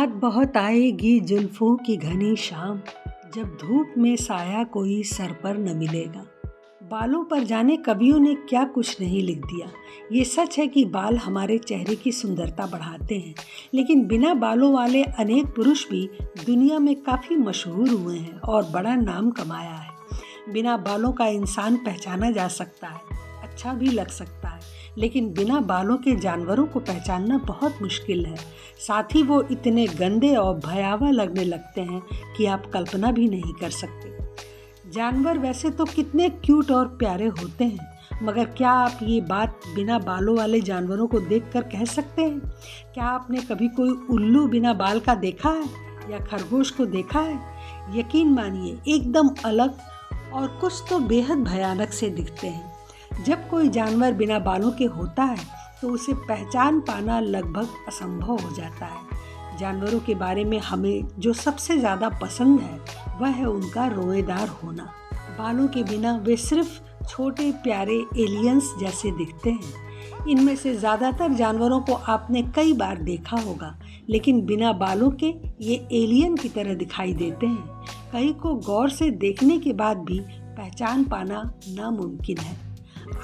याद बहुत आएगी जुल्फों की घनी शाम, जब धूप में साया कोई सर पर न मिलेगा। बालों पर जाने कवियों ने क्या कुछ नहीं लिख दिया। ये सच है कि बाल हमारे चेहरे की सुंदरता बढ़ाते हैं, लेकिन बिना बालों वाले अनेक पुरुष भी दुनिया में काफ़ी मशहूर हुए हैं और बड़ा नाम कमाया है। बिना बालों का इंसान पहचाना जा सकता है, अच्छा भी लग सकता है, लेकिन बिना बालों के जानवरों को पहचानना बहुत मुश्किल है। साथ ही वो इतने गंदे और भयावह लगने लगते हैं कि आप कल्पना भी नहीं कर सकते। जानवर वैसे तो कितने क्यूट और प्यारे होते हैं, मगर क्या आप ये बात बिना बालों वाले जानवरों को देखकर कह सकते हैं? क्या आपने कभी कोई उल्लू बिना बाल का देखा है या खरगोश को देखा है? यकीन मानिए, एकदम अलग और कुछ तो बेहद भयानक से दिखते हैं। जब कोई जानवर बिना बालों के होता है तो उसे पहचान पाना लगभग असंभव हो जाता है। जानवरों के बारे में हमें जो सबसे ज़्यादा पसंद है वह है उनका रोएदार होना। बालों के बिना वे सिर्फ छोटे प्यारे एलियंस जैसे दिखते हैं। इनमें से ज़्यादातर जानवरों को आपने कई बार देखा होगा, लेकिन बिना बालों के ये एलियन की तरह दिखाई देते हैं। कई को गौर से देखने के बाद भी पहचान पाना नामुमकिन है।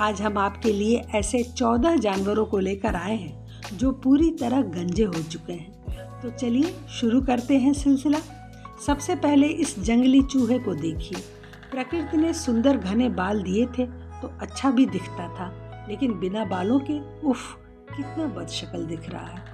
आज हम आपके लिए ऐसे 14 जानवरों को लेकर आए हैं जो पूरी तरह गंजे हो चुके हैं। तो चलिए शुरू करते हैं सिलसिला। सबसे पहले इस जंगली चूहे को देखिए। प्रकृति ने सुंदर घने बाल दिए थे तो अच्छा भी दिखता था, लेकिन बिना बालों के उफ, कितना बदशक्ल दिख रहा है।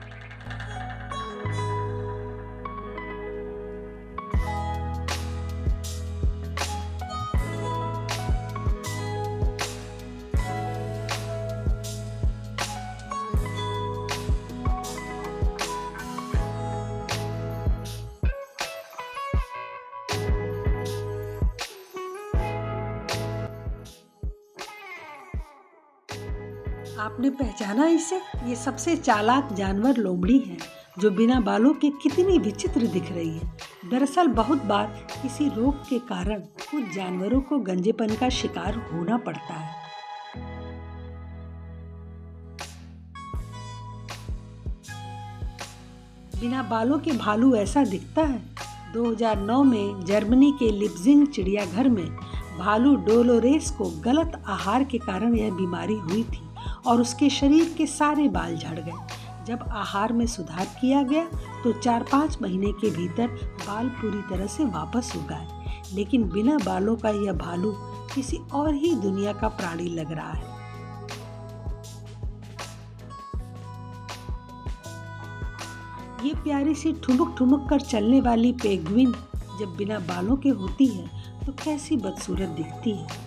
आपने पहचाना इसे? ये सबसे चालाक जानवर लोमड़ी है, जो बिना बालों के कितनी विचित्र दिख रही है। दरअसल बहुत बार किसी रोग के कारण कुछ जानवरों को गंजेपन का शिकार होना पड़ता है। बिना बालों के भालू ऐसा दिखता है। 2009 में जर्मनी के लिप्जिंग चिड़ियाघर में भालू डोलोरेस को गलत आहार के कारण यह बीमारी हुई थी और उसके शरीर के सारे बाल झड़ गए। जब आहार में सुधार किया गया तो 4-5 महीने के भीतर बाल पूरी तरह से वापस उग गए। लेकिन बिना बालों का यह भालू किसी और ही दुनिया का प्राणी लग रहा है। ये प्यारी सी ठुमुक ठुमुक कर चलने वाली पेंगुइन जब बिना बालों के होती है तो कैसी बदसूरत दिखती है।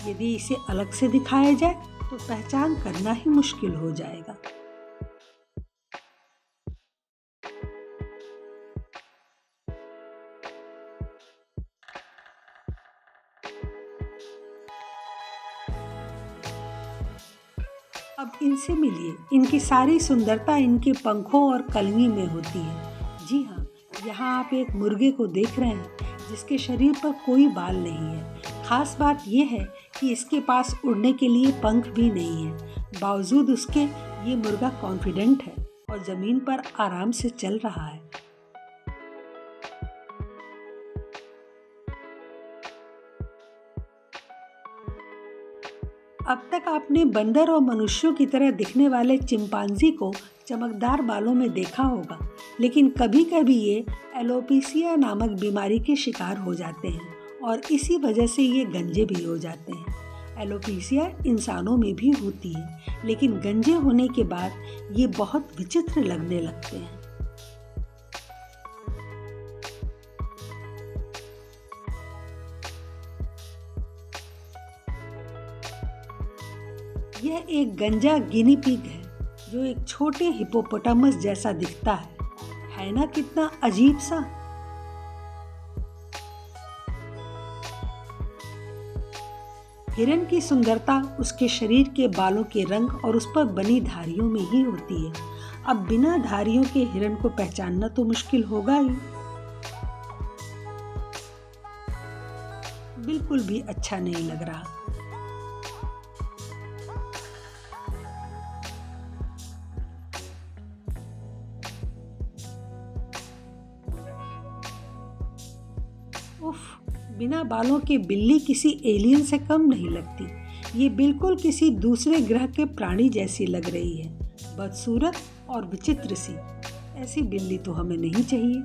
यदि इसे अलग से दिखाया जाए तो पहचान करना ही मुश्किल हो जाएगा। अब इनसे मिलिए। इनकी सारी सुंदरता इनके पंखों और कलमी में होती है। जी हाँ, यहाँ आप एक मुर्गे को देख रहे हैं जिसके शरीर पर कोई बाल नहीं है। खास बात यह है कि इसके पास उड़ने के लिए पंख भी नहीं है। बावजूद उसके ये मुर्गा कॉन्फिडेंट है और ज़मीन पर आराम से चल रहा है। अब तक आपने बंदर और मनुष्यों की तरह दिखने वाले चिंपांजी को चमकदार बालों में देखा होगा, लेकिन कभी कभी ये एलोपेशिया नामक बीमारी के शिकार हो जाते हैं और इसी वजह से ये गंजे भी हो जाते हैं। एलोपेशिया इंसानों में भी होती है, लेकिन गंजे होने के बाद ये बहुत विचित्र लगने लगते हैं। यह एक गंजा गिनी पिग है जो एक छोटे हिप्पोपोटामस जैसा दिखता है ना? कितना अजीब सा। हिरन की सुंदरता उसके शरीर के बालों के रंग और उस पर बनी धारियों में ही होती है। अब बिना धारियों के हिरन को पहचानना तो मुश्किल होगा ही। बिल्कुल भी अच्छा नहीं लग रहा। उफ, बिना बालों के बिल्ली किसी एलियन से कम नहीं लगती। ये बिल्कुल किसी दूसरे ग्रह के प्राणी जैसी लग रही है, बदसूरत और विचित्र सी। ऐसी बिल्ली तो हमें नहीं चाहिए।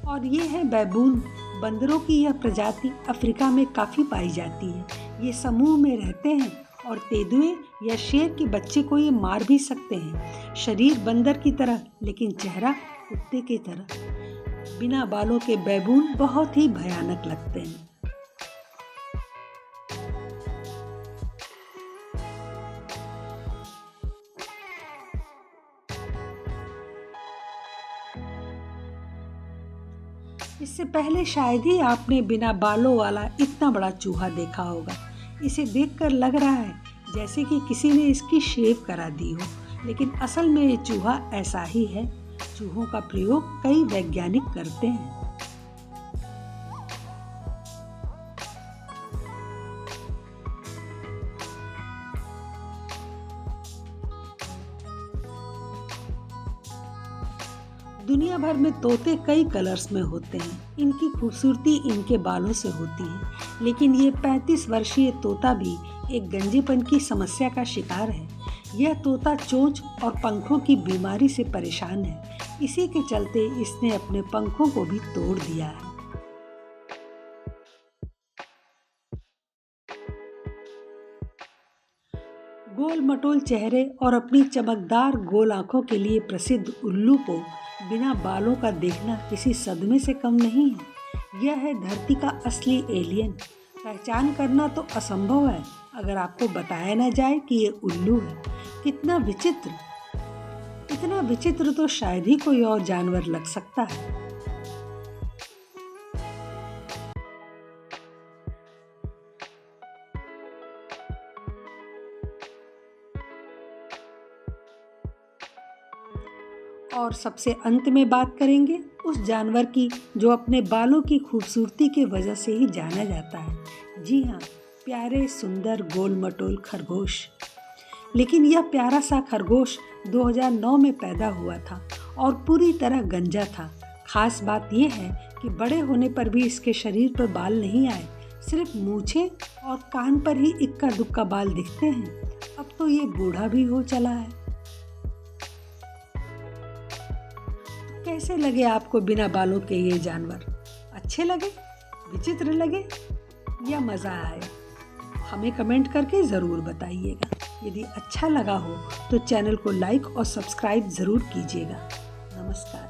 और ये है बैबून। बंदरों की यह प्रजाति अफ्रीका में काफ़ी पाई जाती है। ये समूह में रहते हैं और तेंदुए या शेर के बच्चे को ये मार भी सकते हैं। शरीर बंदर की तरह लेकिन चेहरा कुत्ते की तरह। बिना बालों के बैबून बहुत ही भयानक लगते हैं। इससे पहले शायद ही आपने बिना बालों वाला इतना बड़ा चूहा देखा होगा। इसे देखकर लग रहा है जैसे कि किसी ने इसकी शेव करा दी हो, लेकिन असल में ये चूहा ऐसा ही है। चूहों का प्रयोग कई वैज्ञानिक करते हैं। दुनिया भर में तोते कई कलर्स में होते हैं। इनकी खूबसूरती इनके बालों से होती है, लेकिन ये 35 वर्षीय तोता भी एक गंजेपन की समस्या का शिकार है। यह तोता चोंच और पंखों की बीमारी से परेशान है। इसी के चलते इसने अपने पंखों को भी तोड़ दिया है। गोल मटोल चेहरे और अपनी चमकदार गोल आंखों के लिए प्रसिद्ध उल्लू को बिना बालों का देखना किसी सदमे से कम नहीं है। यह है धरती का असली एलियन। पहचान करना तो असंभव है अगर आपको बताया न जाए कि ये उल्लू है। कितना विचित्र! इतना विचित्र तो शायद ही कोई और जानवर लग सकता है। और सबसे अंत में बात करेंगे उस जानवर की जो अपने बालों की खूबसूरती की वजह से ही जाना जाता है। जी हाँ, प्यारे सुंदर गोल मटोल खरगोश। लेकिन यह प्यारा सा खरगोश 2009 में पैदा हुआ था और पूरी तरह गंजा था। खास बात यह है कि बड़े होने पर भी इसके शरीर पर बाल नहीं आए, सिर्फ मूछें और कान पर ही इक्का दुक्का बाल दिखते हैं। अब तो ये बूढ़ा भी हो चला है। कैसे लगे आपको बिना बालों के ये जानवर? अच्छे लगे, विचित्र लगे या मज़ा आए? हमें कमेंट करके ज़रूर बताइएगा। यदि अच्छा लगा हो तो चैनल को लाइक और सब्सक्राइब ज़रूर कीजिएगा। नमस्कार।